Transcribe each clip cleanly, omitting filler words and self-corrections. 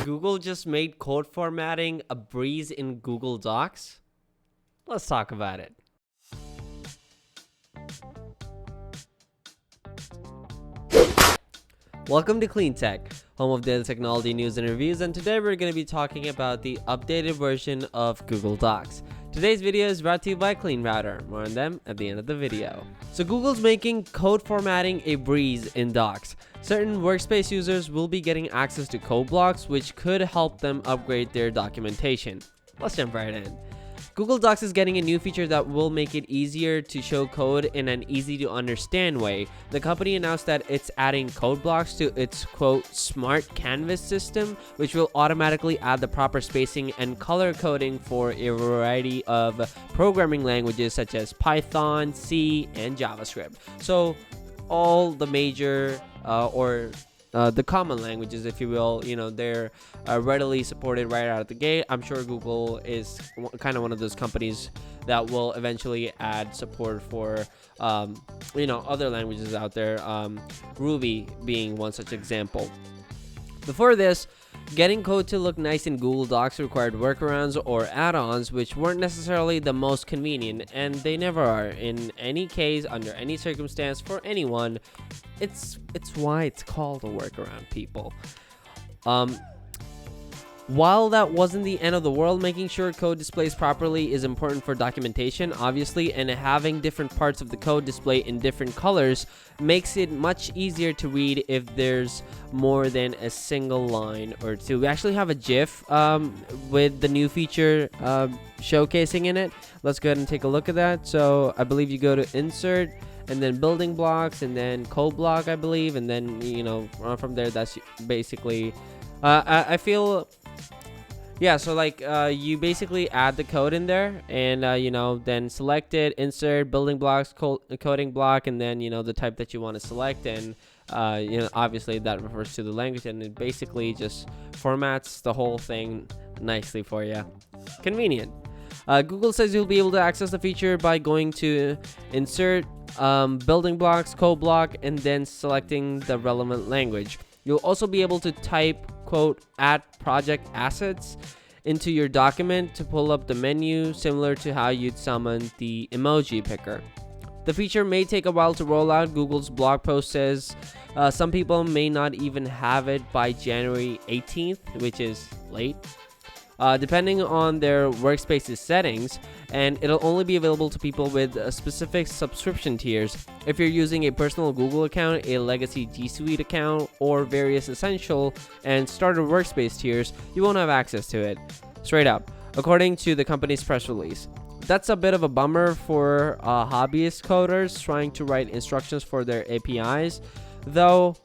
Google just made code formatting a breeze in Google Docs? Let's talk about it. Welcome to Clean Tech, home of daily technology news and reviews, and today we're going to be talking about the updated version of Google Docs. Today's video is brought to you by Clean Router. More on them at the end of the video. So Google's making code formatting a breeze in Docs. Certain workspace users will be getting access to code blocks, which could help them upgrade their documentation. Let's jump right in. Google Docs is getting a new feature that will make it easier to show code in an easy to understand way. The company announced that it's adding code blocks to its quote smart canvas system, which will automatically add the proper spacing and color coding for a variety of programming languages such as Python, C, and JavaScript. So all the major the common languages, if you will, they're readily supported right out of the gate. I'm sure Google is kind of one of those companies that will eventually add support for, other languages out there, Ruby being one such example. Before this, getting code to look nice in Google Docs required workarounds or add-ons, which weren't necessarily the most convenient, and they never are. In any case, under any circumstance, for anyone, it's why it's called a workaround, people. While that wasn't the end of the world, making sure code displays properly is important for documentation, obviously, and having different parts of the code display in different colors makes it much easier to read if there's more than a single line or two. We actually have a GIF with the new feature showcasing in it. Let's go ahead and take a look at that. So I believe you go to Insert, and then Building Blocks, and then Code Block, I believe, and then, from there, that's basically, I feel... Yeah, so you basically add the code in there and, then select it, insert, building blocks, coding block, and then, the type that you want to select. And, obviously that refers to the language, and it basically just formats the whole thing nicely for you. Convenient. Google says you'll be able to access the feature by going to insert, building blocks, code block, and then selecting the relevant language. You'll also be able to type, quote, add project assets into your document to pull up the menu, similar to how you'd summon the emoji picker. The feature may take a while to roll out. Google's blog post says some people may not even have it by January 18th, which is late, depending on their workspace's settings, and it'll only be available to people with specific subscription tiers. If you're using a personal Google account, a legacy G Suite account, or various essential and starter workspace tiers, you won't have access to it. Straight up, according to the company's press release. That's a bit of a bummer for hobbyist coders trying to write instructions for their APIs, though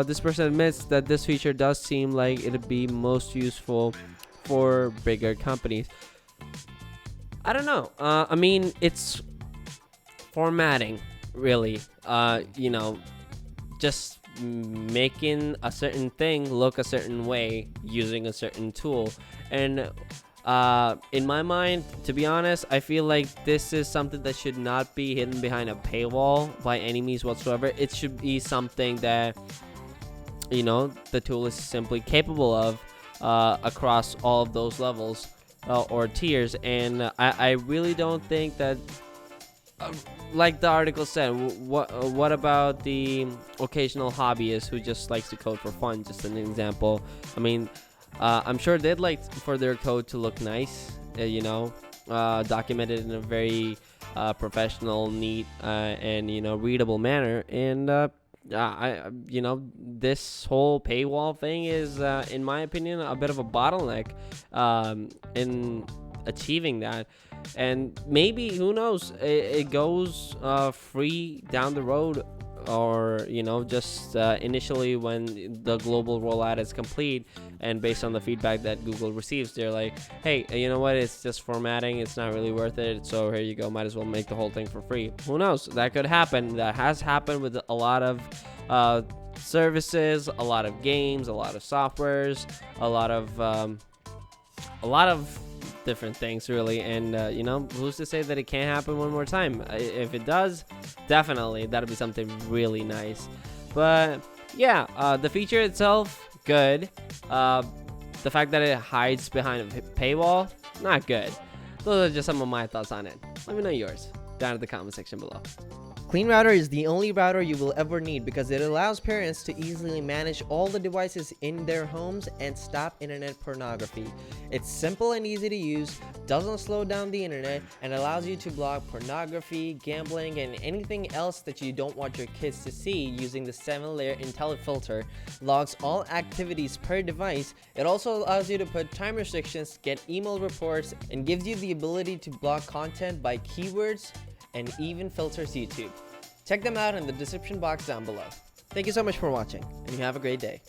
this person admits that this feature does seem like it'd be most useful for bigger companies. I don't know. I mean, it's formatting, really. Just making a certain thing look a certain way using a certain tool. And in my mind, to be honest, I feel like this is something that should not be hidden behind a paywall by any means whatsoever. It should be something that, the tool is simply capable of across all of those levels or tiers. And I really don't think that, like the article said, what about the occasional hobbyist who just likes to code for fun? Just an example. I mean, I'm sure they'd like for their code to look nice, documented in a very professional, neat, and readable manner. And this whole paywall thing is, in my opinion, a bit of a bottleneck in achieving that. And maybe, who knows, it goes free down the road, or just initially when the global rollout is complete, and based on the feedback that Google receives, they're like, hey, you know what, it's just formatting, it's not really worth it, so here you go, might as well make the whole thing for free. Who knows, that could happen. That has happened with a lot of services, a lot of games, a lot of softwares, a lot of different things, really. And who's to say that it can't happen one more time? If it does, definitely that'll be something really nice. But yeah, the feature itself, good. The fact that it hides behind a paywall, not good. Those are just some of my thoughts on it. Let me know yours down in the comment section below. Clean Router is the only router you will ever need because it allows parents to easily manage all the devices in their homes and stop internet pornography. It's simple and easy to use, doesn't slow down the internet, and allows you to block pornography, gambling, and anything else that you don't want your kids to see using the 7-layer IntelliFilter. Logs all activities per device. It also allows you to put time restrictions, get email reports, and gives you the ability to block content by keywords and even filters YouTube. Check them out in the description box down below. Thank you so much for watching, and you have a great day.